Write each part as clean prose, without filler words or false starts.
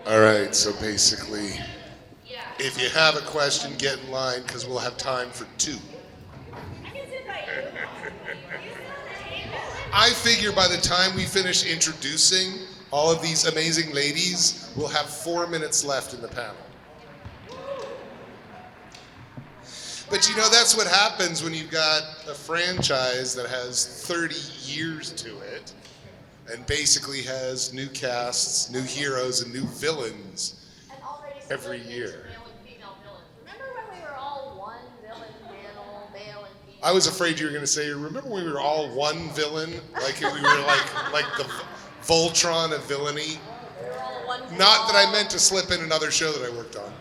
All right, so basically, if you have a question, get in line because we'll have time for two. I figure by the time we finish introducing all of these amazing ladies, we'll have 4 minutes left in the panel. But you know, that's what happens when you've got a franchise that has 30 years to it and basically has new casts, new heroes, and new villains every year. Remember when we were all one villain panel, male and female? I was afraid you were going to say, remember when we were all one villain? Like we were like the Voltron of villainy? We were all one Not that I meant to slip in another show that I worked on.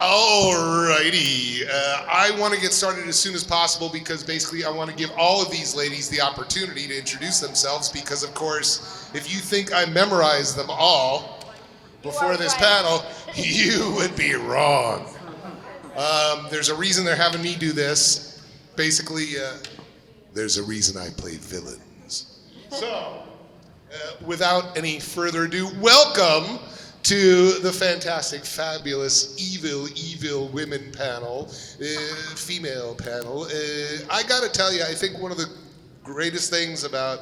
Alrighty, I want to get started as soon as possible because basically I want to give all of these ladies the opportunity to introduce themselves because of course, if you think I memorized them all before this panel, you would be wrong. There's a reason they're having me do this. Basically, there's a reason I play villains. So, without any further ado, welcome to the fantastic, fabulous, evil women panel, female panel. I gotta tell you, I think one of the greatest things about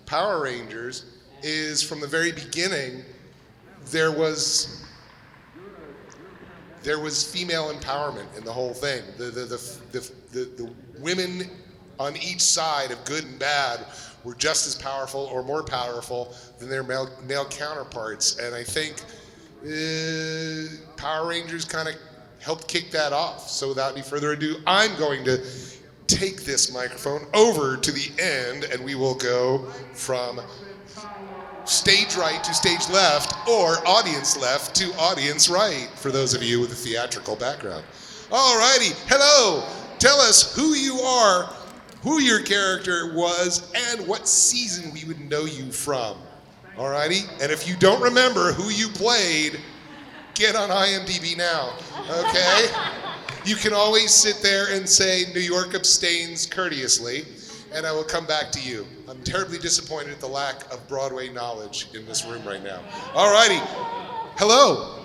Power Rangers is from the very beginning, there was female empowerment in the whole thing. The women on each side of good and bad were just as powerful or more powerful than their male counterparts, and I think Power Rangers kind of helped kick that off. So without any further ado, I'm going to take this microphone over to the end and we will go from stage right to stage left or audience left to audience right for those of you with a theatrical background. Alrighty, hello, tell us who you are, who your character was, and what season we would know you from. Alrighty, and if you don't remember who you played, get on IMDb now, okay? You can always sit there and say New York abstains courteously, and I will come back to you. I'm terribly disappointed at the lack of Broadway knowledge in this room right now. Alrighty, hello.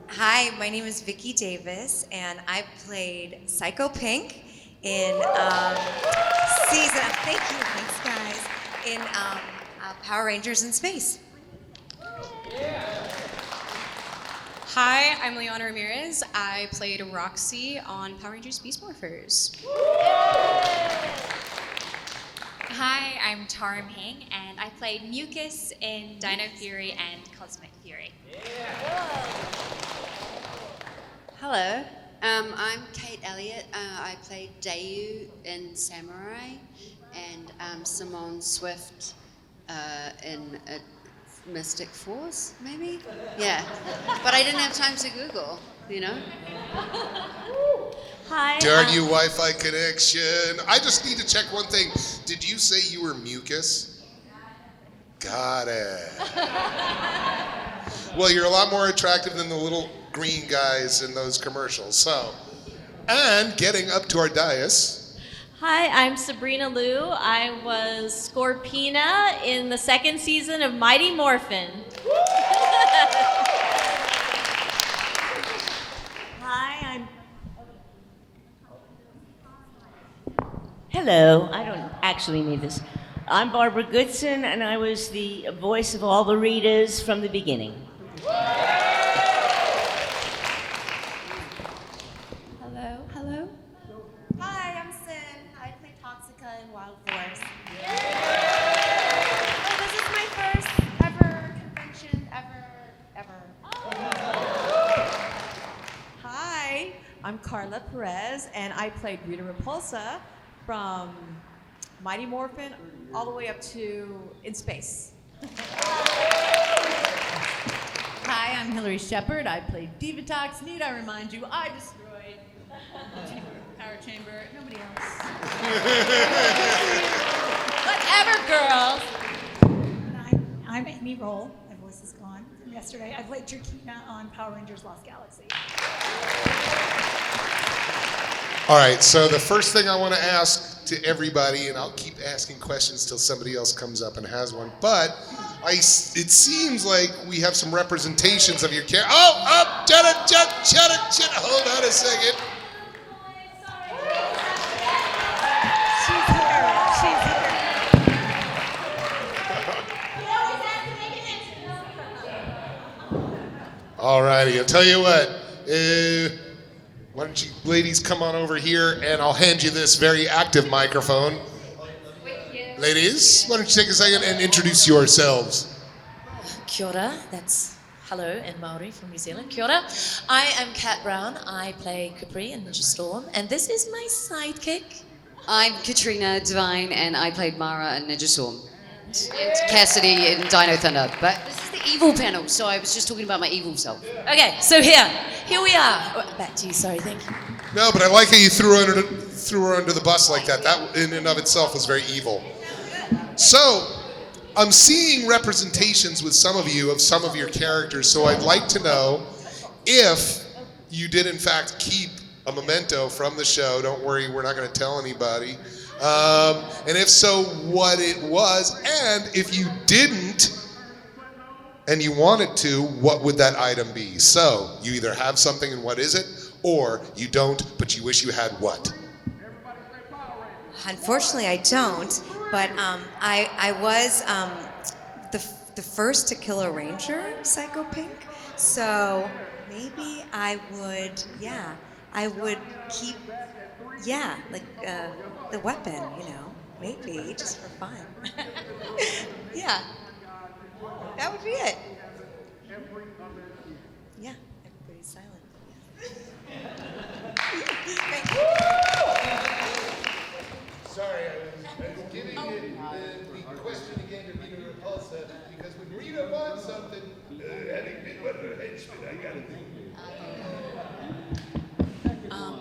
Hi, my name is Vicki Davis, and I played Psycho Pink in season. Thanks guys. In Power Rangers in Space. Hi, I'm Leona Ramirez. I played Roxy on Power Rangers Beast Morphers. Hi, I'm Tarim Hing, and I played Mucus in Dino Fury and Cosmic Fury. Hello, I'm Kate Elliott. I played Dayu in Samurai, and Simone Swift in Mystic Force, maybe? Yeah, but I didn't have time to Google, you know? Hi. Darn you, Wi-Fi connection. I just need to check one thing. Did you say you were Mucus? Got it. Well, you're a lot more attractive than the little green guys in those commercials, so. And getting up to our dais. Hi, I'm Sabrina Liu. I was Scorpina in the second season of Mighty Morphin. Hi, I'm... Hello, I don't actually need this. I'm Barbara Goodson, and I was the voice of all the Ritas from the beginning. Hello. Hi, I'm Sin. I play Toxica in Wild Force. Oh, this is my first ever convention, ever. Hi, I'm Carla Perez, and I played Rita Repulsa from Mighty Morphin all the way up to In Space. Hi, I'm Hillary Shepard. I played Divatox. Need I remind you, I destroyed Power Chamber. Nobody else. Whatever, girls. I'm Amy Roll. My voice is gone from yesterday. I played Turkina on Power Rangers Lost Galaxy. All right, so the first thing I want to ask to everybody, and I'll keep asking questions till somebody else comes up and has one, but It seems like we have some representations of your character. Oh, Jenna, hold on a second. She's here. She's here. All righty, I'll tell you what. Why don't you ladies come on over here and I'll hand you this very active microphone. Ladies, why don't you take a second and introduce yourselves? Kia ora, that's hello in Maori from New Zealand. Kia ora. I am Kat Brown. I play Capri in Ninja Storm, and this is my sidekick. I'm Katrina Devine, and I played Mara in Ninja Storm. And Cassidy in Dino Thunder. But this is the evil panel, so I was just talking about my evil self. Okay, so here we are. Oh, back to you, sorry, thank you. No, but I like how you threw her under the bus like that. That in and of itself was very evil. So, I'm seeing representations with some of you of some of your characters, so I'd like to know if you did in fact keep a memento from the show. Don't worry, we're not going to tell anybody. And if so, what it was, and if you didn't and you wanted to, what would that item be? So, you either have something and what is it, or you don't, but you wish you had what? Unfortunately, I don't. But I was the first to kill a ranger, Psycho Pink. So maybe I would keep, like the weapon, maybe just for fun. Yeah, that would be it. Yeah, everybody's silent. Thank you. Sorry, I was giving the question again to Rita Repulsa because when Rita wants something, having been one of her henchmen, I got it.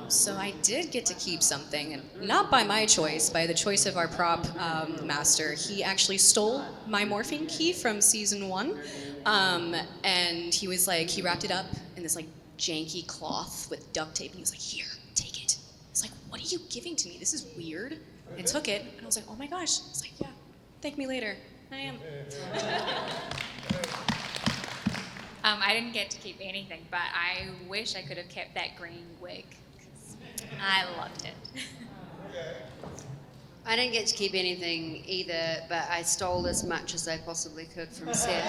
So I did get to keep something, and not by my choice, by the choice of our prop master. He actually stole my morphine key from season 1, and he was like, he wrapped it up in this like janky cloth with duct tape, and he was like, "Here, take it." I was like, "What are you giving to me? This is weird." I took it, and I was like, "Oh my gosh!" I was like, "Yeah, thank me later." I am. I didn't get to keep anything, but I wish I could have kept that green wig because I loved it. I didn't get to keep anything either, but I stole as much as I possibly could from Seth.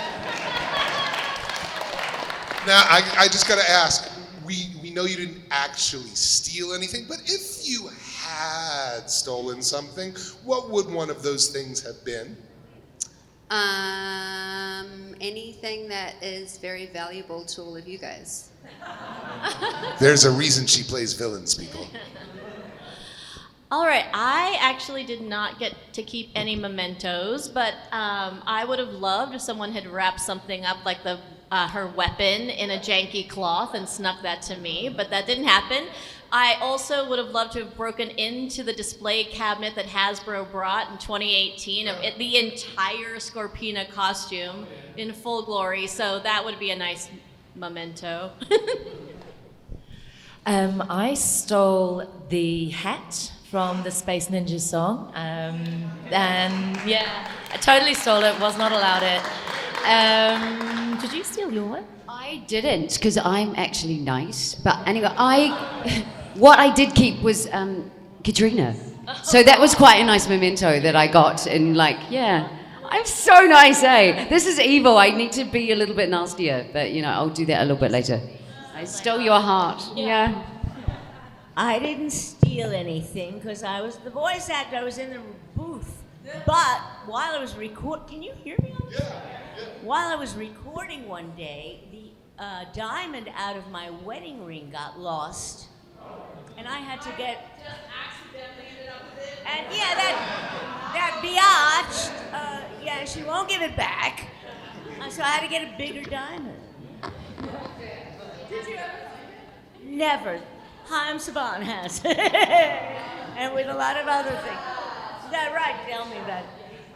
Now, I just got to ask, we know you didn't actually steal anything, but if you had stolen something, what would one of those things have been? Anything that is very valuable to all of you guys. There's a reason she plays villains, people. All right, I actually did not get to keep any mementos, but I would have loved if someone had wrapped something up like her weapon in a janky cloth and snuck that to me, but that didn't happen. I also would have loved to have broken into the display cabinet that Hasbro brought in 2018 of the entire Scorpina costume in full glory, so that would be a nice memento. I stole the hat from the Space Ninja song, and yeah, I totally stole it, was not allowed it. Did you steal your one? I didn't, because I'm actually nice. But anyway, what I did keep was Katrina. So that was quite a nice memento that I got. And I'm so nice, eh? This is evil. I need to be a little bit nastier. But, I'll do that a little bit later. I stole your heart. Yeah. I didn't steal anything because I was the voice actor. I was in the booth. But while I was can you hear me? While I was recording one day, the diamond out of my wedding ring got lost, and I had to get. Accidentally ended up with it. And that biatch, she won't give it back, so I had to get a bigger diamond. Did you ever? Never. Chaim Saban has, and with a lot of other things. Is that right? Tell me about it.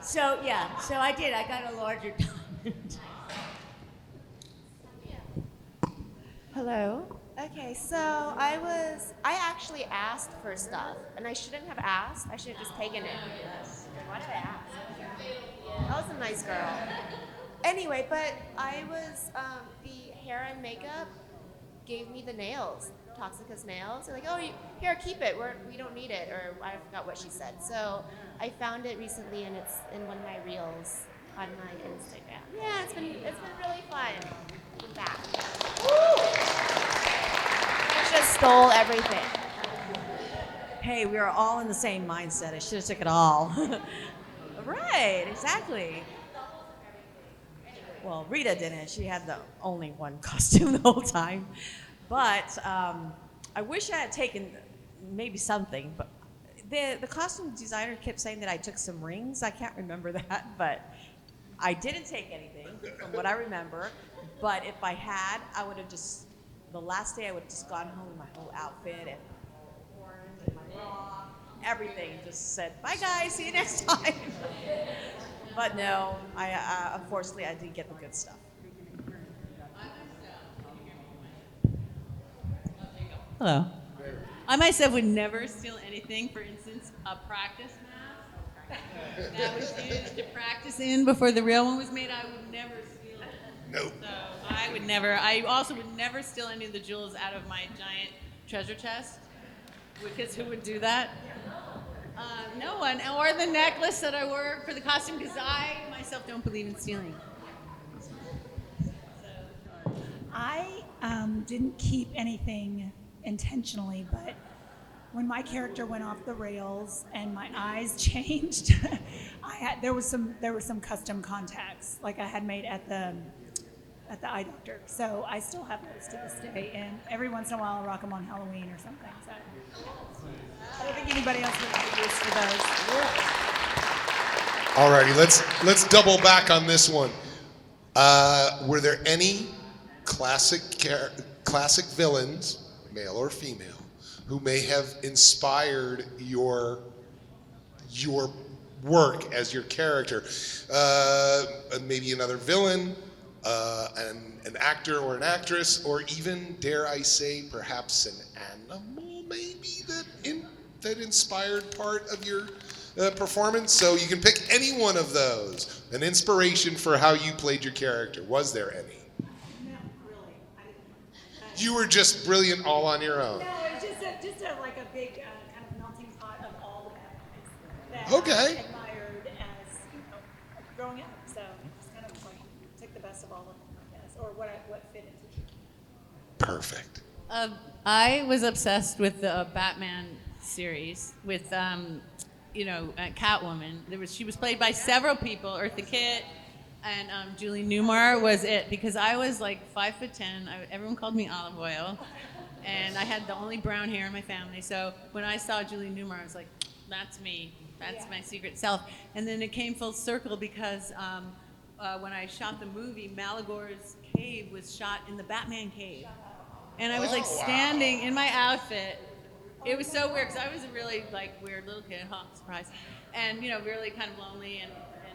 So I did. I got a larger diamond. Hello. Okay, so I actually asked for stuff, and I shouldn't have asked. I should have just taken it. Why did I ask? I was a nice girl. Anyway, but I was the hair and makeup gave me the nails, Toxicus nails. They're like, oh, here, keep it. We don't need it, or I forgot what she said. So I found it recently, and it's in one of my reels on my Instagram. Yeah, it's been really fun. I'm back. I just stole everything. Hey, we were all in the same mindset. I should have took it all. Right, exactly. Well, Rita didn't. She had the only one costume the whole time. But I wish I had taken maybe something. But the costume designer kept saying that I took some rings. I can't remember that, but I didn't take anything from what I remember. But if I had, I would have just, the last day I would have just gone home with my whole outfit and orange and my bra, everything. Just said, bye guys, see you next time. But no, unfortunately I did get the good stuff. Hello. I myself would never steal anything. For instance, a practice mask that was used to practice in before the real one was made. I would never steal it. Nope. So I would never. I also would never steal any of the jewels out of my giant treasure chest. Because who would do that? No one. Or the necklace that I wore for the costume, because I myself don't believe in stealing. I didn't keep anything intentionally, but when my character went off the rails and my eyes changed, there was some custom contacts like I had made at the eye doctor. So I still have those to this day, and every once in a while I rock them on Halloween or something. So I don't think anybody else would have use for those. Alrighty, let's double back on this one. Were there any classic villains, male or female, who may have inspired your work as your character? Maybe another villain, an actor or an actress, or even, dare I say, perhaps an animal, maybe that inspired part of your performance. So you can pick any one of those. An inspiration for how you played your character. Was there any? No, really. You were just brilliant all on your own. No, it was just like a big kind of melting pot of all the bad guys that Okay. I admired as growing up. So just kind of like took the best of all of them, I guess, or what fit into it. Perfect. I was obsessed with the Batman series with, Catwoman. She was played by several people. Eartha Kitt and Julie Newmar was it, because I was like 5'10". Everyone called me Olive Oil, and I had the only brown hair in my family. So when I saw Julie Newmar, I was like, that's me. That's my secret self. And then it came full circle because when I shot the movie, Malagor's cave was shot in the Batman cave. And I was like standing in my outfit. It was so weird because I was a really weird little kid, surprise, and really kind of lonely and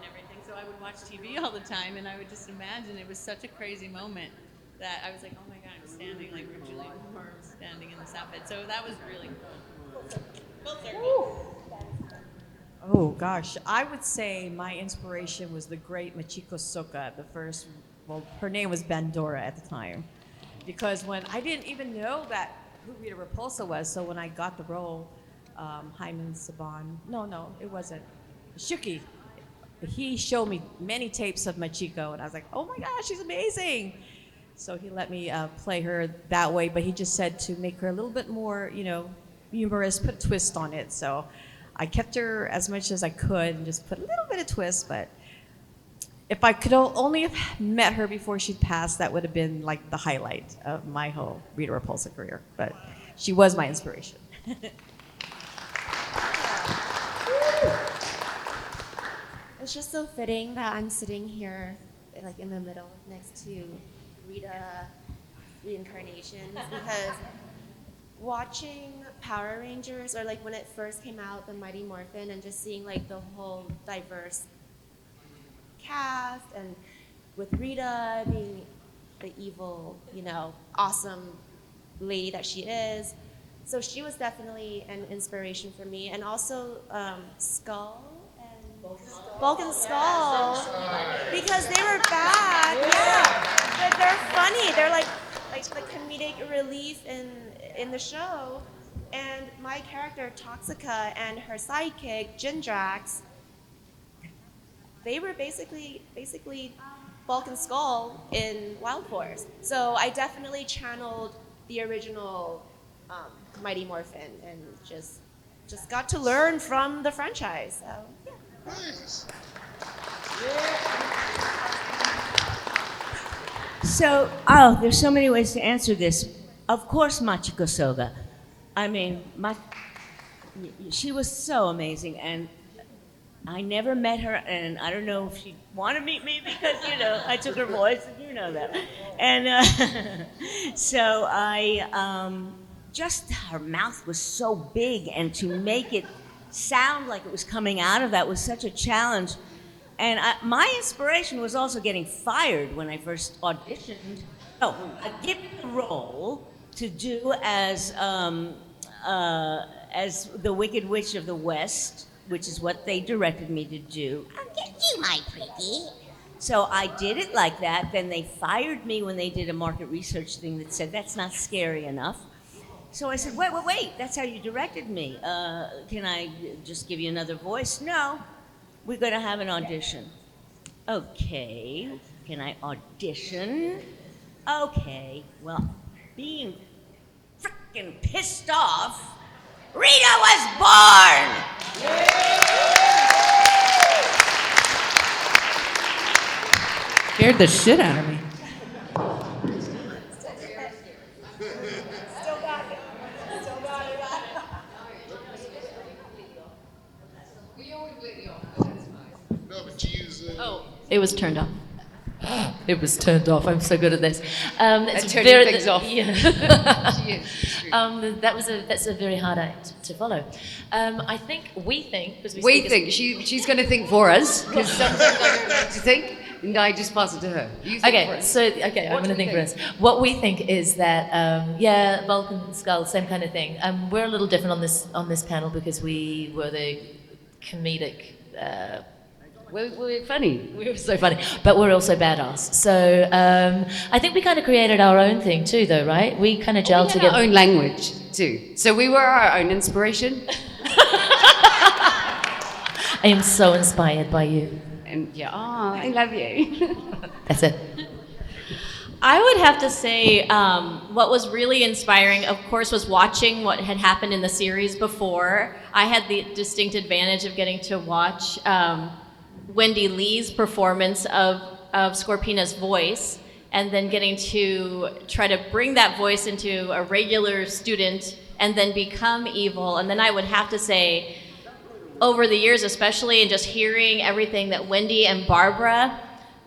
everything. So I would watch TV all the time, and I would just imagine it was such a crazy moment that I was like, oh my God, I'm standing like where Julie Newmar was standing in this outfit. So that was really cool. Full circle. Oh gosh, I would say my inspiration was the great Machiko Soka, her name was Bandora at the time. Because when I didn't even know who Rita Repulsa was, so when I got the role, Hyman Saban, no, it wasn't, Shuki, he showed me many tapes of Machiko, and I was like, oh my gosh, she's amazing. So he let me play her that way, but he just said to make her a little bit more, humorous, put a twist on it. So I kept her as much as I could and just put a little bit of twist, but if I could only have met her before she passed, that would have been like the highlight of my whole Rita Repulsa career. But she was my inspiration. It's just so fitting that I'm sitting here, like in the middle, next to Rita reincarnations, because watching Power Rangers, or like when it first came out, the Mighty Morphin, and just seeing like the whole diverse cast, and with Rita being the evil, awesome lady that she is. So she was definitely an inspiration for me. And also Skull and Bulk and Skull, because they were back. Yeah, but they're funny. They're like the comedic relief in the show. And my character Toxica and her sidekick Jindrax, they were basically Bulk and Skull in Wild Force. So I definitely channeled the original Mighty Morphin and just got to learn from the franchise. So yeah. Nice. So, there's so many ways to answer this. Of course, Machiko Soga. I mean, she was so amazing, and I never met her, and I don't know if she wanted to meet me because, I took her voice, and you know that. And so just her mouth was so big, and to make it sound like it was coming out of that was such a challenge. And my inspiration was also getting fired when I first auditioned. Given the role to do as the Wicked Witch of the West, which is what they directed me to do. I'll get you, my pretty. So I did it like that. Then they fired me when they did a market research thing that said that's not scary enough. So I said, wait, that's how you directed me. Can I just give you another voice? No, we're going to have an audition. Okay, can I audition? Okay, well, being freaking pissed off, Rita was born! Scared the shit out of me. No, but you use. It was turned off. It was turned off. I'm so good at this. It's turning things off. Yeah. She is. That's a very hard act to follow. We think because We think she's going to think for us because sometimes I don't know what to think, and I just pass it to her. You think for us. I'm going to think for us. What we think is that Vulcan and Skull, same kind of thing. We're a little different on this panel because we were the comedic. We're funny. We were so funny, but we're also badass. So I think we kind of created our own thing too, though, right? We kind of gelled together. Our own language too. So we were our own inspiration. I am so inspired by you. And I love you. That's it. I would have to say what was really inspiring, of course, was watching what had happened in the series before. I had the distinct advantage of getting to watch Wendy Lee's performance of Scorpina's voice, and then getting to try to bring that voice into a regular student and then become evil. And then I would have to say, over the years especially, and just hearing everything that Wendy and Barbara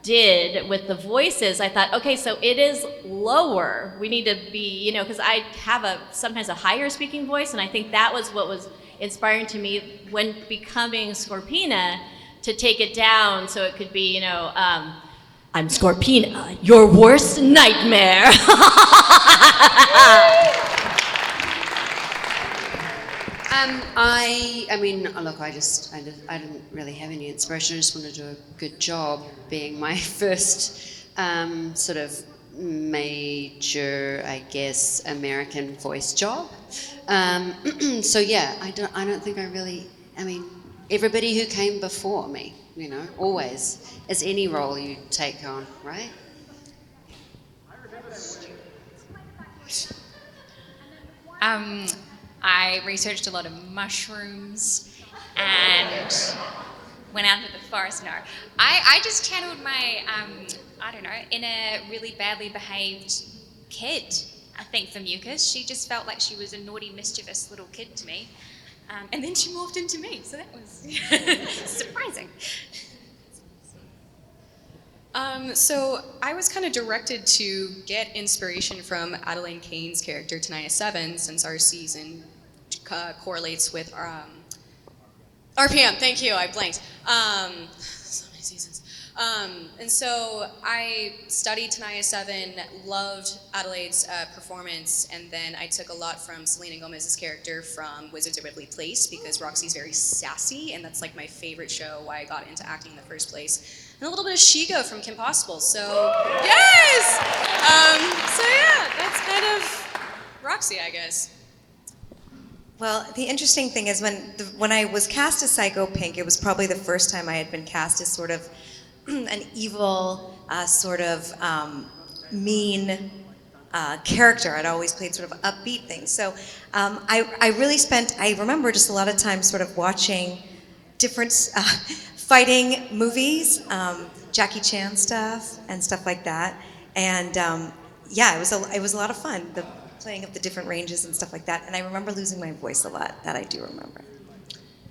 did with the voices, I thought, okay, so it is lower. We need to be, because I have sometimes a higher speaking voice, and I think that was what was inspiring to me when becoming Scorpina, to take it down so it could be, I'm Scorpina, your worst nightmare. I mean, look, I didn't really have any inspiration. I just wanted to do a good job being my first sort of major, I guess, American voice job. So yeah, I don't think I really. I mean, everybody who came before me, always, as any role you take on, right? I researched a lot of mushrooms and went out into the forest. No, I just channeled my, inner really badly behaved kid. I think for Mucus, she just felt like she was a naughty, mischievous little kid to me. And then she morphed into me, so that was surprising. So I was kind of directed to get inspiration from Adeline Kane's character, Tanaya Seven, since our season correlates with RPM. Thank you, I blanked. So many seasons. And so I studied Tenaya 7, loved Adelaide's performance, and then I took a lot from Selena Gomez's character from Wizards of Waverly Place because Roxy's very sassy, and that's like my favorite show, why I got into acting in the first place. And a little bit of Shigo from Kim Possible. So, yes! So yeah, that's kind of Roxy, I guess. Well, the interesting thing is when I was cast as Psycho Pink, it was probably the first time I had been cast as sort of an evil, sort of mean character. I'd always played sort of upbeat things. So I remember just a lot of times sort of watching different fighting movies, Jackie Chan stuff and stuff like that. And yeah, it was a lot of fun, playing up the different ranges and stuff like that. And I remember losing my voice a lot. That I do remember.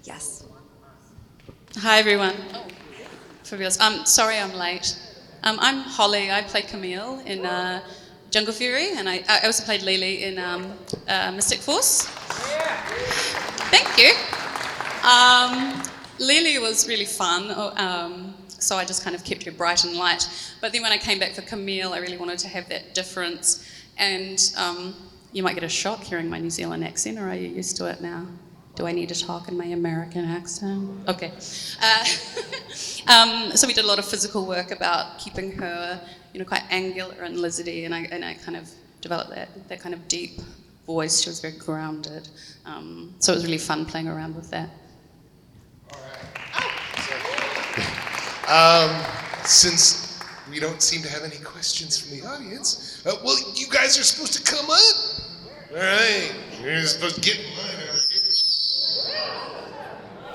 Yes. Hi, everyone. Oh, fabulous. Sorry I'm late. I'm Holly. I played Camille in Jungle Fury, and I also played Lily in Mystic Force. Thank you. Lily was really fun, so I just kind of kept her bright and light. But then when I came back for Camille, I really wanted to have that difference. And you might get a shock hearing my New Zealand accent, or are you used to it now? Do I need to talk in my American accent? Okay. So we did a lot of physical work about keeping her, quite angular and lizardy, and I kind of developed that kind of deep voice. She was very grounded. So it was really fun playing around with that. All right. Since we don't seem to have any questions from the audience, well, you guys are supposed to come up. All right. You're supposed to get in line over here.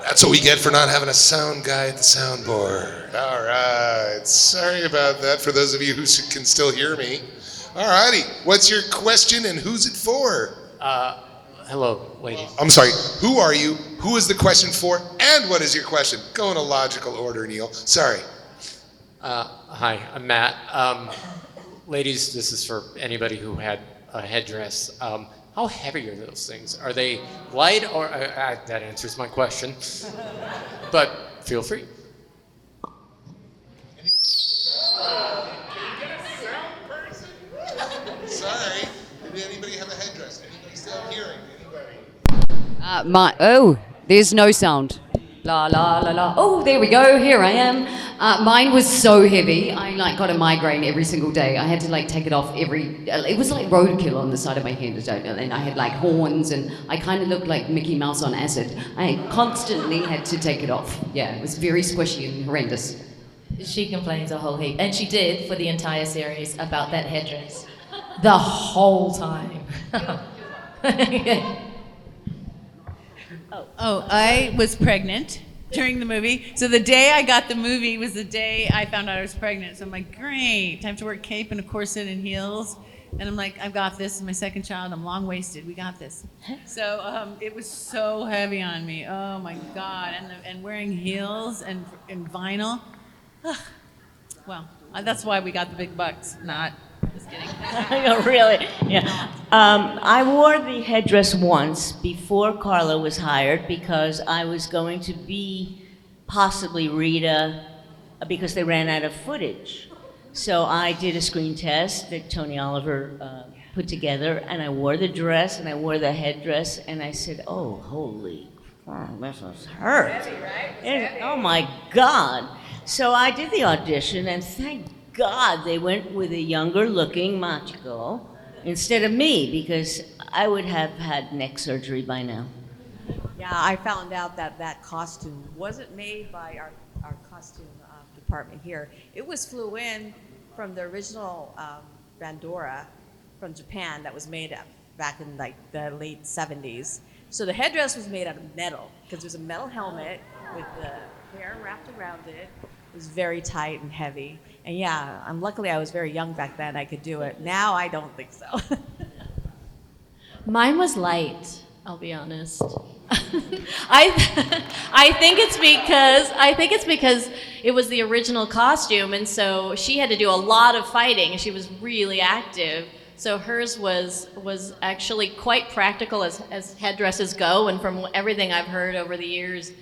That's what we get for not having a sound guy at the soundboard. All right. Sorry about that for those of you who can still hear me. All righty. What's your question and who's it for? Hello, lady. I'm sorry. Who are you? Who is the question for? And what is your question? Go in a logical order, Neil. Sorry. Hi, I'm Matt. Ladies, this is for anybody who had a headdress. How heavy are those things? Are they light or... that answers my question. But feel free. Sorry. Did anybody have a headdress? Anybody still hearing? Anybody? There's no sound. La la la la. Oh, there we go. Here I am. Mine was so heavy. I got a migraine every single day. I had to take it off it was like roadkill on the side of my head. And I had horns, and I kind of looked like Mickey Mouse on acid. I constantly had to take it off. Yeah, it was very squishy and horrendous. She complains a whole heap. And she did for the entire series about that headdress. The whole time. Oh, I was pregnant during the movie. So the day I got the movie was the day I found out I was pregnant. So I'm like, great, time to wear a cape and a corset and heels. And I'm like, I've got this. It's my second child. I'm long-waisted. We got this. So it was so heavy on me. Oh my God. And wearing heels and vinyl. Well, that's why we got the big bucks. Not. Just kidding. Really? Yeah. I wore the headdress once before Carla was hired because I was going to be possibly Rita because they ran out of footage. So I did a screen test that Tony Oliver put together, and I wore the dress and I wore the headdress, and I said, "Oh, holy crap, this is hurt." Heavy, right? Oh my God. So I did the audition, and thank God they went with a younger looking Machiko instead of me because I would have had neck surgery by now. Yeah, I found out that costume wasn't made by our costume department here. It was flew in from the original Bandora from Japan that was made back in the late 70s. So the headdress was made out of metal because there's a metal helmet with the hair wrapped around it. It was very tight and heavy. And yeah, luckily I was very young back then. I could do it. Now I don't think so. Mine was light, I'll be honest. I think it's because it was the original costume, and so she had to do a lot of fighting, and she was really active. So hers was actually quite practical as headdresses go, and from everything I've heard over the years.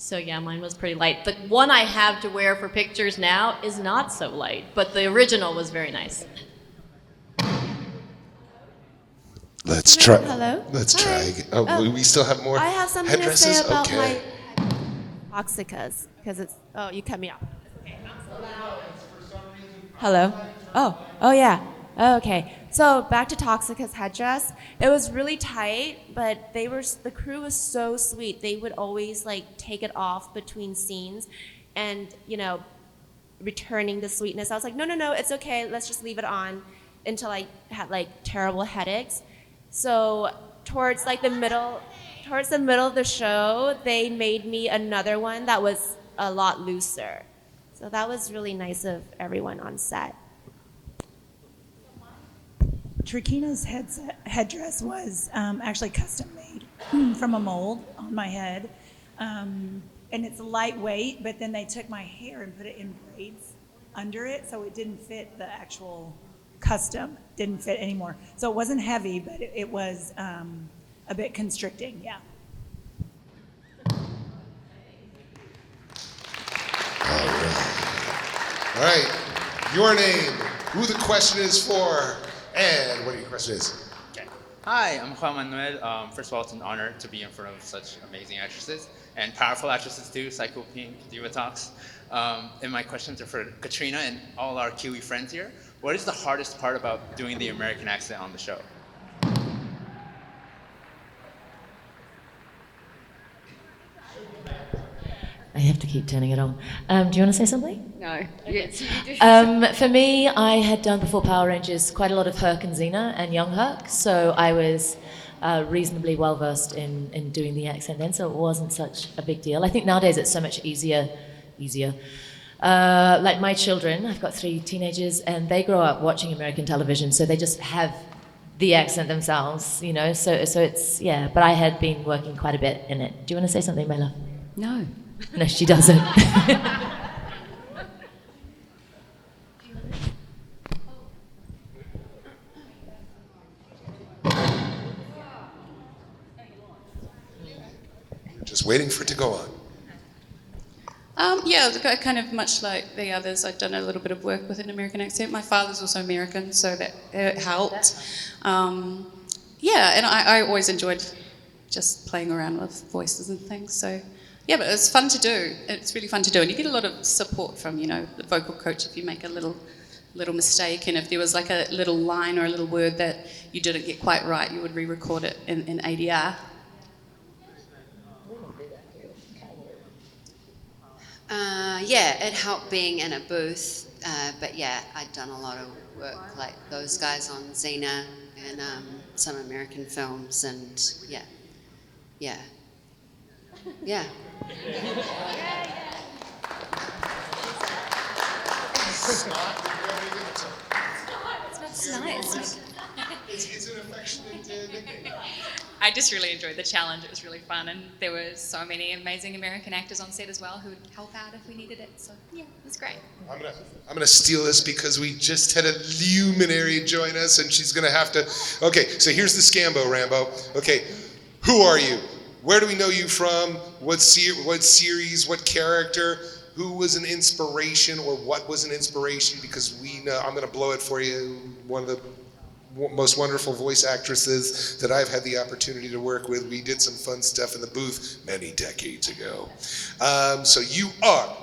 So yeah, mine was pretty light. The one I have to wear for pictures now is not so light, but the original was very nice. Let's try. Hello? Let's Hi. try. Again. Oh, Oh, we still have more I have something to headdresses? say about Okay. my toxicas because it's. Oh, you cut me off. Hello. Oh yeah. Oh, okay. So back to Toxica's headdress. It was really tight, but the crew was so sweet. They would always like take it off between scenes, and returning the sweetness. I was like, no, it's okay. Let's just leave it on until I had like terrible headaches. So towards the middle of the show, they made me another one that was a lot looser. So that was really nice of everyone on set. Trakina's headdress was actually custom made from a mold on my head. And it's lightweight, but then they took my hair and put it in braids under it, so it didn't fit the actual custom, didn't fit anymore. So it wasn't heavy, but it was a bit constricting, yeah. All right. Your name, who the question is for, and what your question is. Okay. Hi, I'm Juan Manuel. First of all, it's an honor to be in front of such amazing actresses and powerful actresses too, Psycho Pink, Diva Talks. And my questions are for Katrina and all our Kiwi friends here. What is the hardest part about doing the American accent on the show? I have to keep turning it on. Do you want to say something? No. Yes. For me, I had done before Power Rangers quite a lot of Herc and Xena and Young Herc, so I was reasonably well versed in doing the accent then, so it wasn't such a big deal. I think nowadays it's so much easier. Like my children, I've got 3 teenagers, and they grow up watching American television, so they just have the accent themselves, so it's, yeah, but I had been working quite a bit in it. Do you want to say something, my love? No. No, she doesn't. Just waiting for it to go on. Yeah, kind of much like the others, I've done a little bit of work with an American accent. My father's also American, so that it helped. Yeah, and I always enjoyed just playing around with voices and things. So yeah, but it's fun to do. It's really fun to do, and you get a lot of support from the vocal coach if you make a little mistake, and if there was like a little line or a little word that you didn't get quite right, you would re-record it in ADR. Yeah, it helped being in a booth, but yeah, I'd done a lot of work like those guys on Xena and some American films, and yeah. It's nice. It's an affectionate nickname. I just really enjoyed the challenge. It was really fun, and there were so many amazing American actors on set as well who would help out if we needed it. So yeah, it was great. I'm gonna steal this because we just had a luminary join us, and she's gonna have to. Okay, so here's the Scambo, Rambo. Okay, who are you? Where do we know you from? What series? What character? Who was an inspiration, or what was an inspiration? Because we know, I'm gonna blow it for you. One of the most wonderful voice actresses that I've had the opportunity to work with. We did some fun stuff in the booth many decades ago. So you are.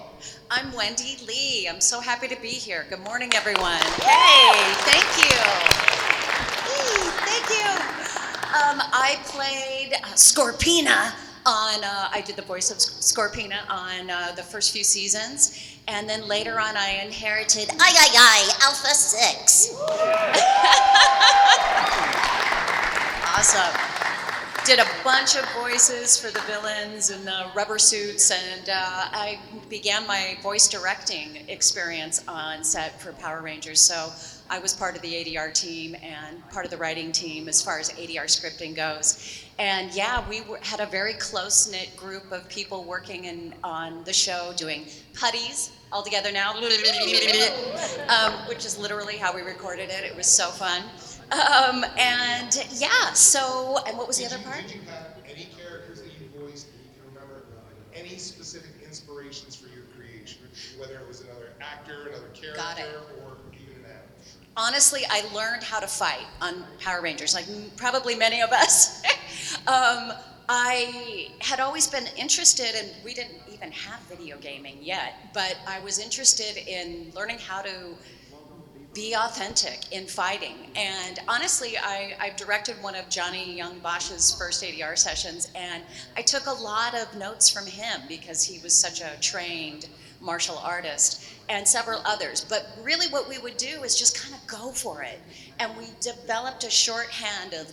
I'm Wendy Lee. I'm so happy to be here. Good morning, everyone. Hey, thank you. Hey, thank you. I played Scorpina on, I did the voice of Scorpina on the first few seasons. And then later on, I inherited Alpha 6. Awesome. Did a bunch of voices for the villains and the rubber suits, and I began my voice directing experience on set for Power Rangers. So I was part of the ADR team and part of the writing team as far as ADR scripting goes. And yeah, we had a very close-knit group of people working on the show, doing putties all together now, which is literally how we recorded it. It was so fun. And yeah, so, and what was the other part? Did you have any characters that you voiced that you can remember? any specific inspirations for your creation, whether it was another actor, another character, Got it. or even an animal? Honestly, I learned how to fight on Power Rangers, like probably many of us. I had always been interested, and we didn't even have video gaming yet, but I was interested in learning how to be authentic in fighting. And honestly, I've directed one of Johnny Young Bosch's first ADR sessions, and I took a lot of notes from him because he was such a trained martial artist, and several others. But really what we would do is just kind of go for it. And we developed a shorthand of,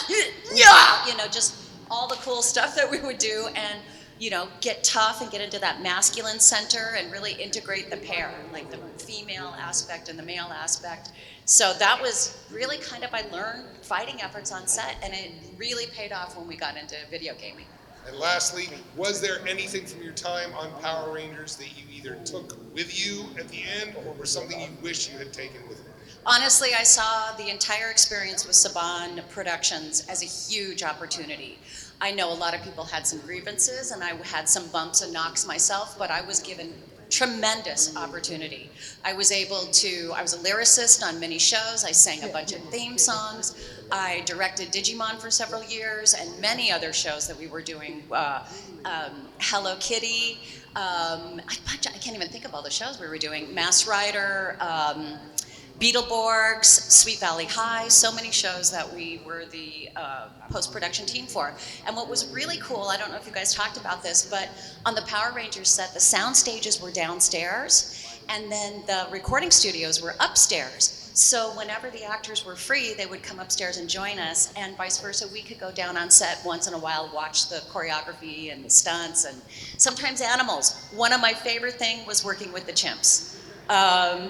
you know, just all the cool stuff that we would do, and you know, get tough and get into that masculine center and really integrate the pair, like the female aspect and the male aspect. So that was really kind of, I learned fighting efforts on set, and it really paid off when we got into video gaming. And lastly, was there anything from your time on Power Rangers that you either took with you at the end, or was something you wish you had taken with you? Honestly, I saw the entire experience with Saban Productions as a huge opportunity. I know a lot of people had some grievances, and I had some bumps and knocks myself, but I was given tremendous opportunity. I was a lyricist on many shows. I sang a bunch of theme songs. I directed Digimon for several years, and many other shows that we were doing. Hello Kitty. I can't even think of all the shows we were doing. Mass Rider, Beetleborgs, Sweet Valley High, so many shows that we were the post-production team for. And what was really cool, I don't know if you guys talked about this, but on the Power Rangers set, the sound stages were downstairs, and then the recording studios were upstairs. So whenever the actors were free, they would come upstairs and join us, and vice versa. We could go down on set once in a while, watch the choreography and the stunts, and sometimes animals. One of my favorite things was working with the chimps.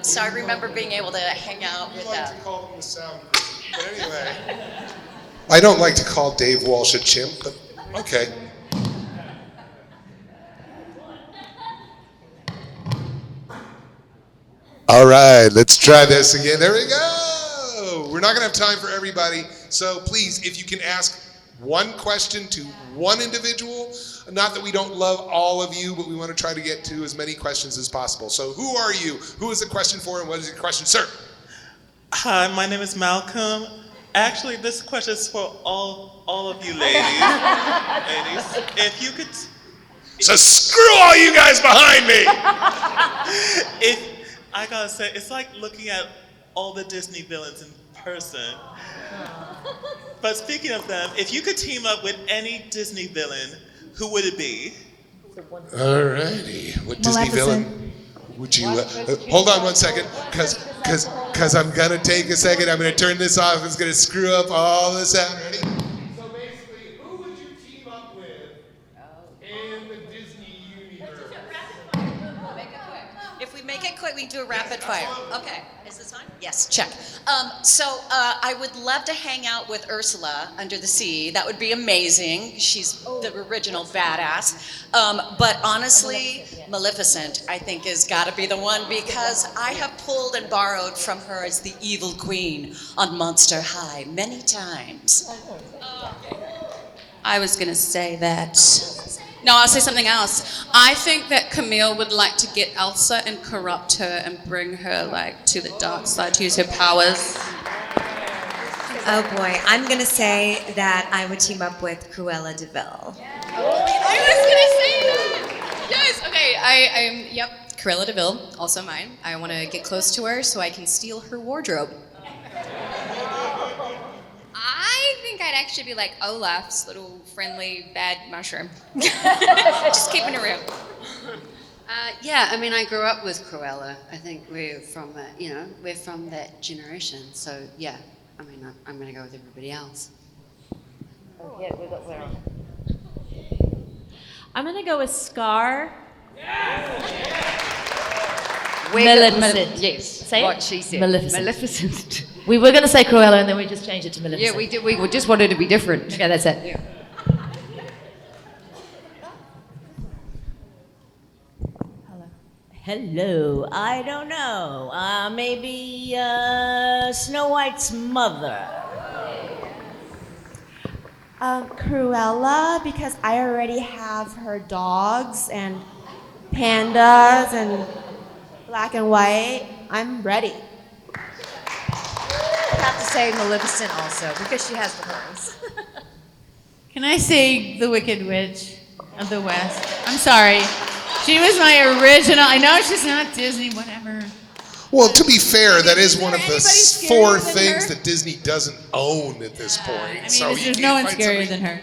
So I remember being able to hang out with them. To call them the sound group. But anyway, I don't like to call Dave Walsh a chimp, but okay. All right, let's try this again. There we go. We're not going to have time for everybody, so please, if you can ask one question to one individual. Not that we don't love all of you, but we want to try to get to as many questions as possible. So who are you? Who is the question for, and what is your question, sir? Hi, my name is Malcolm. Actually, this question is for all of you ladies. If you could... So screw all you guys behind me! I gotta say, it's like looking at all the Disney villains in person. But speaking of them, if you could team up with any Disney villain, who would it be? Alrighty, what Disney villain would you? Hold on one second, because I'm gonna take a second. I'm gonna turn this off. It's gonna screw up all the sound. Ready? So basically, who would you team up with in the Disney universe? If we make it quick, we can do a rapid fire. Okay, is this on? Yes, check. So I would love to hang out with Ursula under the sea. That would be amazing. She's the original badass. But honestly, Maleficent, I think, has got to be the one, because I have pulled and borrowed from her as the evil queen on Monster High many times. I was going to say that. No, I'll say something else. I think that Camille would like to get Elsa and corrupt her and bring her like to the dark side to use her powers. Oh boy, I'm gonna say that I would team up with Cruella de Vil. I was gonna say that. Yes. Okay. I am. Yep. Cruella de Vil, also mine. I want to get close to her so I can steal her wardrobe. I think I'd actually be like Olaf's little friendly bad mushroom. Just keeping it real. Yeah, I mean, I grew up with Cruella. I think we're from, we're from that generation. So yeah, I mean, I'm going to go with everybody else. Yeah, we got where? I'm gonna go with Scar. Maleficent. Yes. Say What it. she said. Maleficent. We were going to say Cruella and then we just changed it to Maleficent. Yeah, we did. We just wanted to be different. Okay, that's it. Yeah. Hello, I don't know. Maybe Snow White's mother. Cruella, because I already have her dogs and pandas and black and white. I'm ready. I have to say Maleficent also, because she has the horns. Can I say the Wicked Witch of the West? I'm sorry. She was my original. I know she's not Disney, whatever. Well, to be fair, that is one of the four scarier than things her? that Disney doesn't own at this point. I mean, so you there's can't no one find scarier somebody- than her.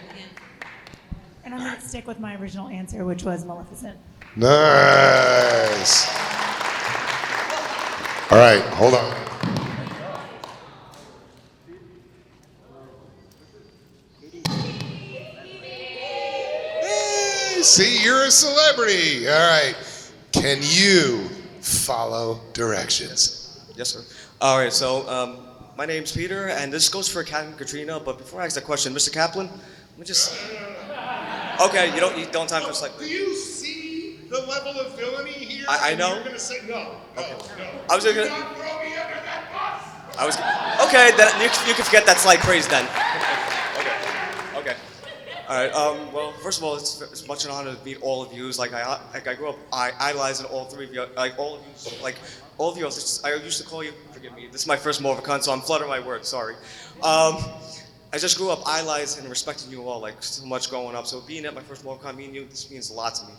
And I'm going to stick with my original answer, which was Maleficent. Nice. All right, hold on. Hey, see, you're a celebrity. All right. Can you follow directions? Yes, sir. All right, so my name's Peter, and this goes for Kat and Katrina, but before I ask that question, Mr. Kaplan, let me just... Okay, you don't time just like... Do you see the level of villainy here? I know. You're going to say no. Okay. No. I was gonna... Do not throw me under that bus. I was... Okay, then you can forget that slight praise then. Okay. All right, well, first of all, it's much an honor to meet all of you. I grew up idolizing all three of you, all of you. I used to call you, forgive me, this is my first Morphicon, so I'm fluttering my words, sorry. I just grew up idolizing and respecting you all, so much growing up. So being at my first Morphicon, meeting you, this means a lot to me.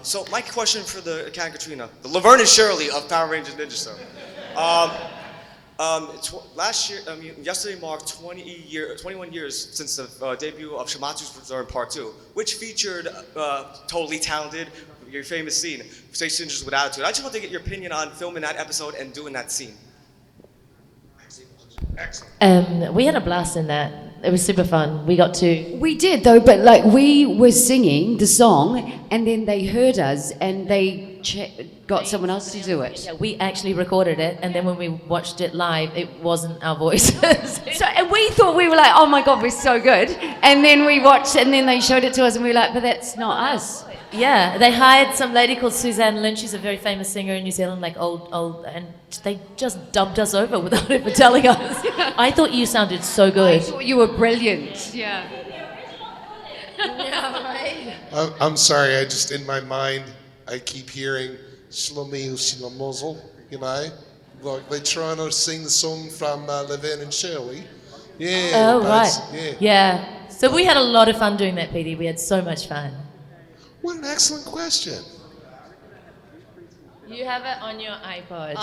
So my question for the Kat and Katrina, the Laverne and Shirley of Power Rangers Ninja Storm. Yesterday marked 21 years since the debut of Shimatsu's Return Part 2, which featured totally talented, your famous scene, Space Ninjas with Attitude. I just want to get your opinion on filming that episode and doing that scene. Excellent. We had a blast in that. It was super fun. We got to. We did though, but we were singing the song, and then they heard us, and they got someone else to do it. Yeah, we actually recorded it, and then when we watched it live, it wasn't our voices. And we thought, we were like, oh my God, we're so good. And then we watched, and then they showed it to us, and we were like, but that's not us. Yeah, they hired some lady called Suzanne Lynch. She's a very famous singer in New Zealand, old, and they just dubbed us over without ever telling us. I thought you sounded so good. I thought you were brilliant. Yeah. I'm sorry, in my mind, I keep hearing Shlomi Shlomozel, like they're trying to sing the song from Laverne and Shirley. Yeah. Oh, but right. it's- Yeah. So we had a lot of fun doing that, PD. We had so much fun. What an excellent question. You have it on your iPod.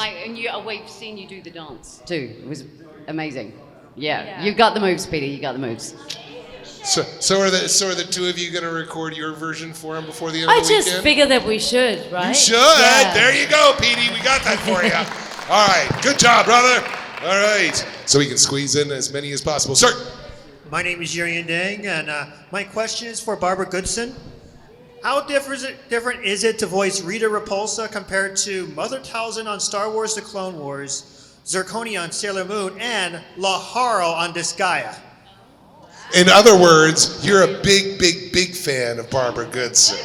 We've seen you do the dance too. It was amazing. Yeah. You got the moves, Peter. You got the moves. So are the two of you going to record your version for him before the end I of the weekend? just figure that we should, right? You should. Yeah. There you go, Petey. We got that for you. All right. Good job, brother. All right. So we can squeeze in as many as possible. Sir. My name is Yurian Dang, and my question is for Barbara Goodson. How different is it to voice Rita Repulsa compared to Mother Talzin on Star Wars The Clone Wars, Zirconia on Sailor Moon, and Laharo on Disgaea? In other words, you're a big, big, big fan of Barbara Goodson.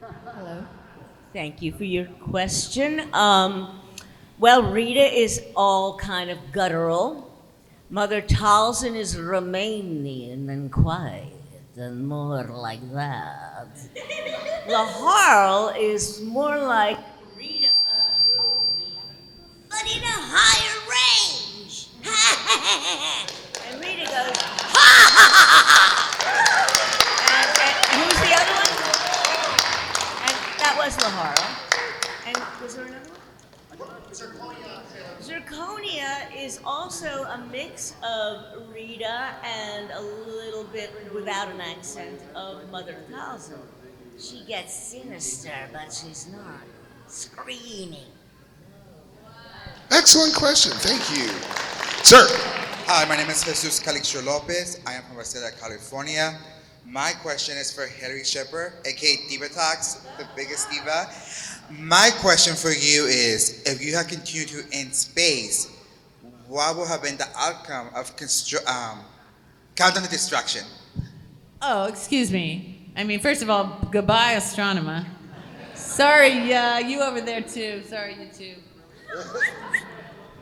Hello. Thank you for your question. Well, Rita is all kind of guttural. Mother Talzin is Romanian and quiet and more like that. Laharl is more like Rita, but in a higher range. And Rita goes, ha ha ha ha. And who's the other one? And that was Laharl. And was there another one? Zirconia is also a mix of Rita and a little bit, without an accent, of Mother Talzin. She gets sinister, but she's not screaming. Excellent question. Thank you. Sir. Hi, my name is Jesus Calixto Lopez. I am from Reseda, California. My question is for Hilary Shepard, aka Diva Talks, the biggest diva. My question for you is, if you had continued to in space, what would have been the outcome of Countdown to Destruction? Oh, excuse me. I mean, first of all, goodbye, Astronema. Sorry, you over there too. Sorry, you too.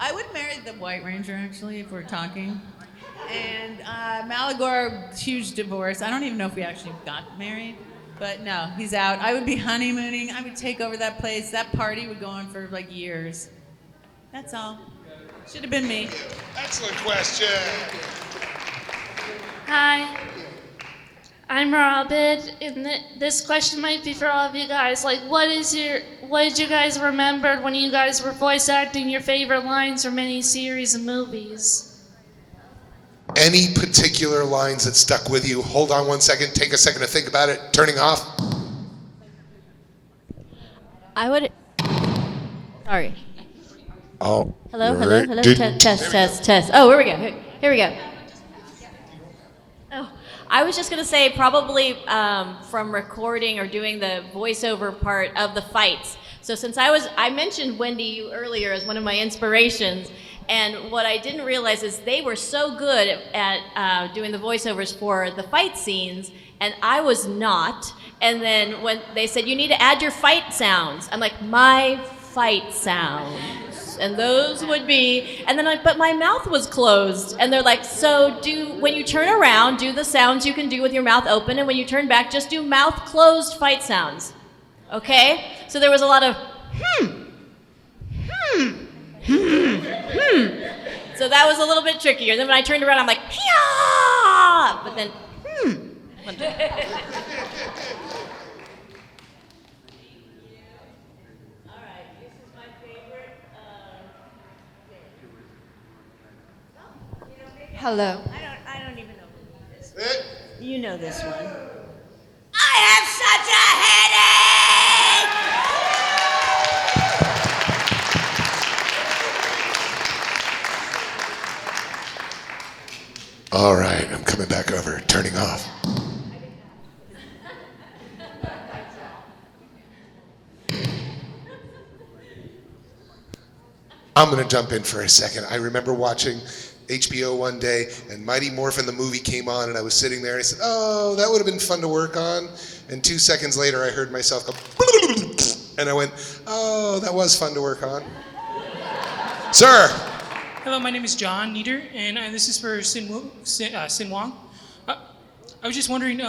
I would marry the White Ranger, actually, if we're talking. And Malagor, huge divorce. I don't even know if we actually got married. But no, he's out. I would be honeymooning. I would take over that place. That party would go on for like years. That's all. Should have been me. Excellent question. Hi, I'm Robin, and this question might be for all of you guys. Like, what did you guys remember when you guys were voice acting your favorite lines from any series and movies? Any particular lines that stuck with you? Hold on one second. Take a second to think about it. Turning off. I would. Sorry. Oh. Hello. Test. Oh, here we go. Here we go. Oh, I was just gonna say probably from recording or doing the voiceover part of the fights. So since I mentioned Wendy earlier as one of my inspirations, and what I didn't realize is they were so good at doing the voiceovers for the fight scenes, and I was not. And then when they said, you need to add your fight sounds, I'm like, my fight sounds. And those would be, and then but my mouth was closed. And they're like, so when you turn around, do the sounds you can do with your mouth open, and when you turn back, just do mouth closed fight sounds. Okay? So there was a lot of So that was a little bit trickier. Then when I turned around, I'm like, yeah! But then, Hello. I don't even know who this is. You know this one. I have such a headache! All right, I'm coming back over. Turning off. I'm going to jump in for a second. I remember watching HBO one day, and Mighty Morphin the movie came on, and I was sitting there, and I said, oh, that would have been fun to work on. And 2 seconds later, I heard myself go, and I went, oh, that was fun to work on. Sir. Hello, my name is John Nieder, and this is for Sin Wong. I was just wondering,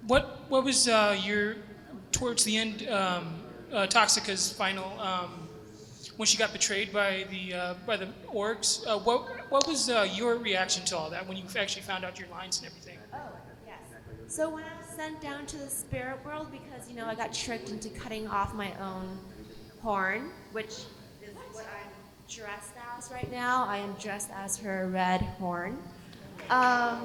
what was your, towards the end, Toxica's final, when she got betrayed by the orcs, what was your reaction to all that when you actually found out your lines and everything? Oh, yes. So when I was sent down to the spirit world, because I got tricked into cutting off my own horn, which is what I'm dressed as right now. I am dressed as her red horn. I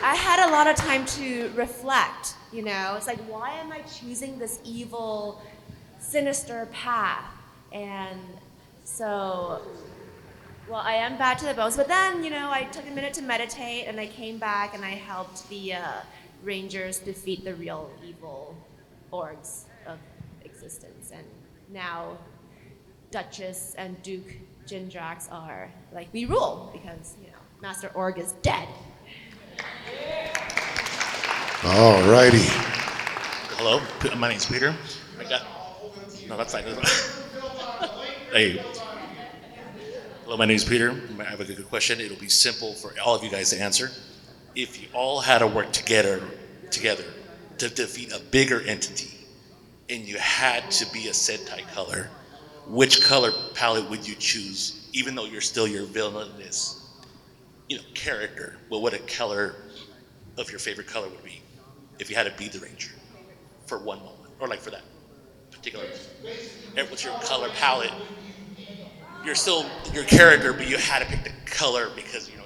had a lot of time to reflect. It's like, why am I choosing this evil, sinister path? And so, I am bad to the bones. But then, I took a minute to meditate, and I came back, and I helped the Rangers defeat the real evil orgs of existence. And now, Duchess and Duke Jindrax are like, we rule, because, Master Org is dead. All righty. Hello, my name's Peter. No, that's fine. Hey. Hello, my name's Peter. I have a good question. It'll be simple for all of you guys to answer. If you all had to work together to defeat a bigger entity, and you had to be a Sentai color, which color palette would you choose? Even though you're still your villainous, character, what a color of your favorite color would be if you had to be the Ranger for one moment, or like for that particular. What's your color palette? You're still your character, but you had to pick the color because you're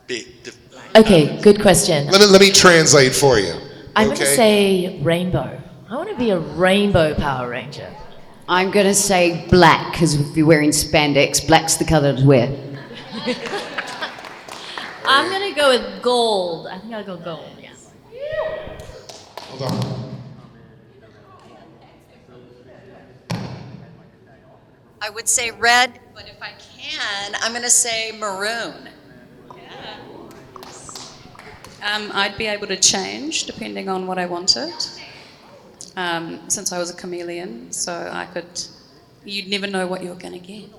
big. Okay, good question. Let me translate for you. I'm going to say rainbow. I want to be a rainbow Power Ranger. I'm going to say black, because if you're wearing spandex, black's the color to wear. I'm gonna go with gold. I think I'll go gold. Yeah. Hold on. I would say red, but if I can, I'm going to say maroon. I'd be able to change depending on what I wanted, since I was a chameleon, so you'd never know what you're going to get.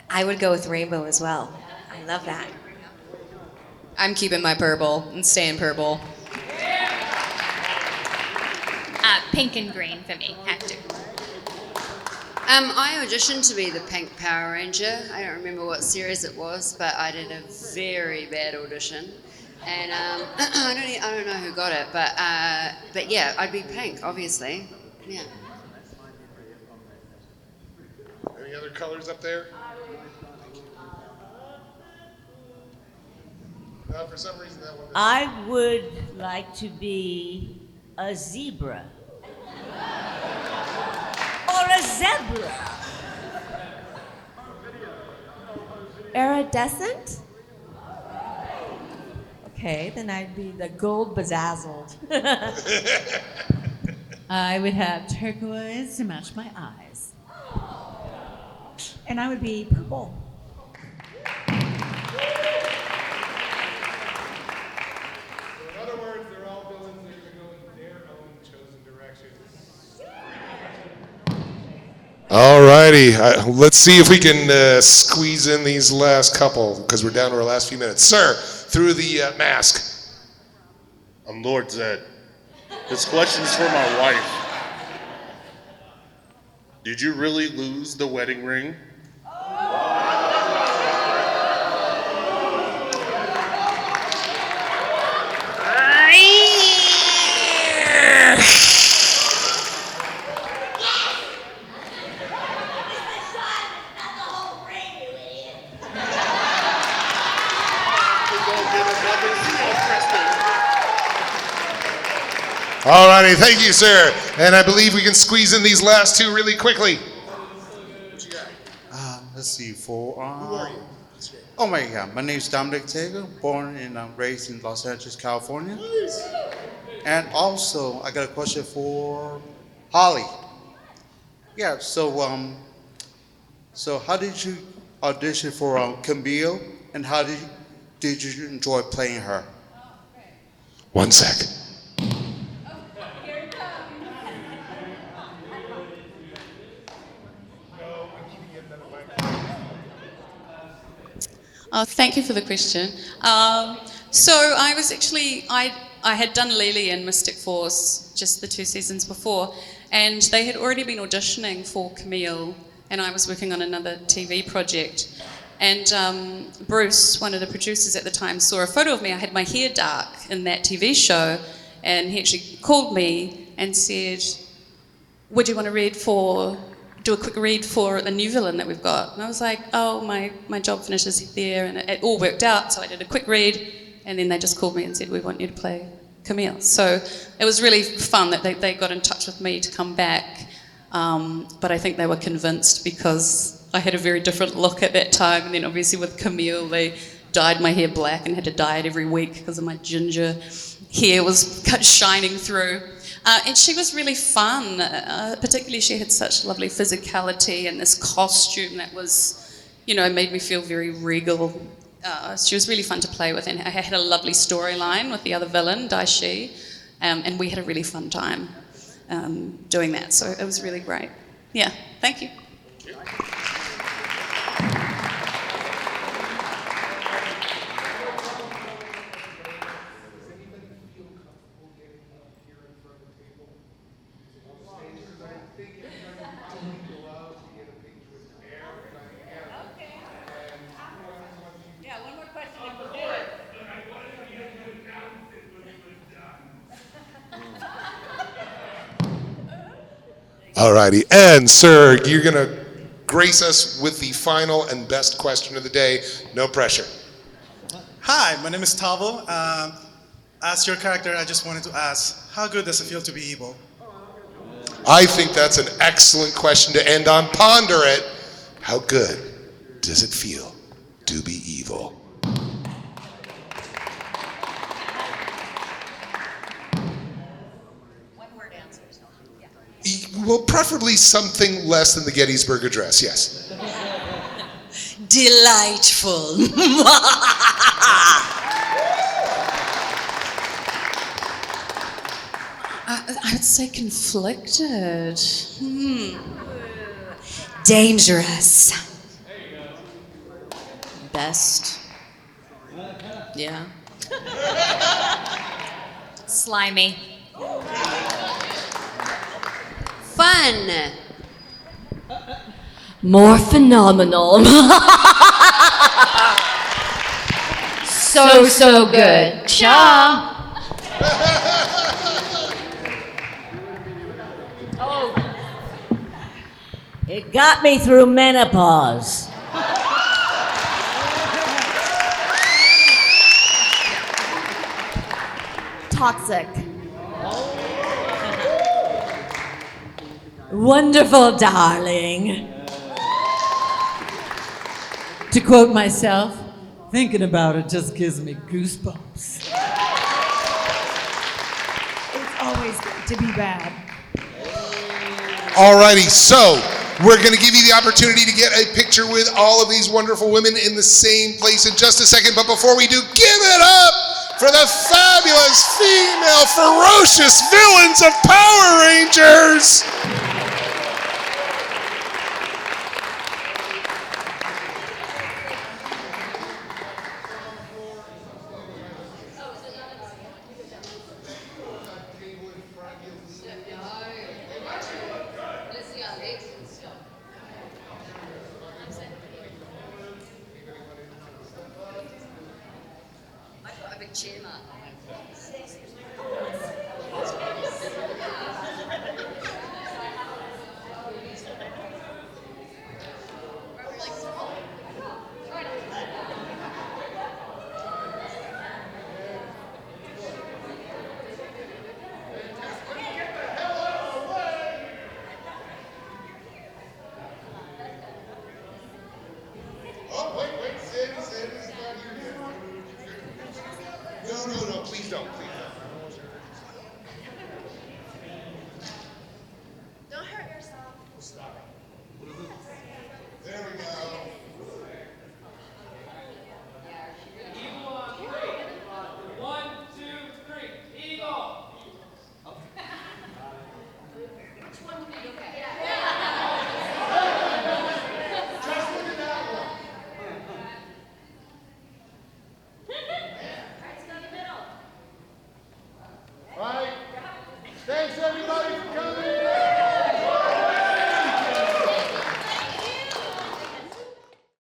I would go with rainbow as well. I love that. I'm keeping my purple and staying purple. Pink and green for me, have to. I auditioned to be the Pink Power Ranger. I don't remember what series it was, but I did a very bad audition, and I don't know who got it, but yeah, I'd be pink, obviously. Yeah. Any other colors up there? For some reason that one. I would like to be a zebra. Or a zebra. Iridescent? Okay, then I'd be the gold bedazzled. I would have turquoise to match my eyes. And I would be purple. In other words, they're all villains that are going to go in their own chosen directions. All righty, let's see if we can squeeze in these last couple, because we're down to our last few minutes. Sir, through the mask. I'm Lord Zed. This question is for my wife. Did you really lose the wedding ring? All righty, thank you, sir. And I believe we can squeeze in these last two really quickly. Let's see, oh my God, my name is Dominic Taylor, born and raised in Los Angeles, California. And also, I got a question for Holly. Yeah, so how did you audition for Camille, and how did you enjoy playing her? 1 sec. Thank you for the question. So I was actually, I had done Lily in Mystic Force just the 2 seasons before, and they had already been auditioning for Camille, and I was working on another TV project. And Bruce, one of the producers at the time, saw a photo of me. I had my hair dark in that TV show, and he actually called me and said, would you want to do a quick read for a new villain that we've got? And I was like, oh, my job finishes there, and it all worked out, so I did a quick read, and then they just called me and said, we want you to play Camille. So it was really fun that they got in touch with me to come back, but I think they were convinced because I had a very different look at that time, and then obviously with Camille, they dyed my hair black and had to dye it every week because of my ginger hair was shining through. And she was really fun, particularly she had such lovely physicality and this costume that was, made me feel very regal. She was really fun to play with, and I had a lovely storyline with the other villain, Daishi, and we had a really fun time doing that, so it was really great. Yeah, thank you. All righty, and sir, you're gonna grace us with the final and best question of the day. No pressure. Hi, my name is Tavo. As your character, I just wanted to ask, how good does it feel to be evil? I think that's an excellent question to end on. Ponder it. How good does it feel to be evil? Well, preferably something less than the Gettysburg Address, yes. Delightful. I would say conflicted. Dangerous. Best. Yeah. Slimy. Fun. More phenomenal. So good. Cha. It got me through menopause. Toxic. Wonderful, darling. To quote myself, thinking about it just gives me goosebumps. It's always good to be bad. Alrighty, so we're going to give you the opportunity to get a picture with all of these wonderful women in the same place in just a second. But before we do, give it up for the fabulous female ferocious villains of Power Rangers. I've got a big chair mark.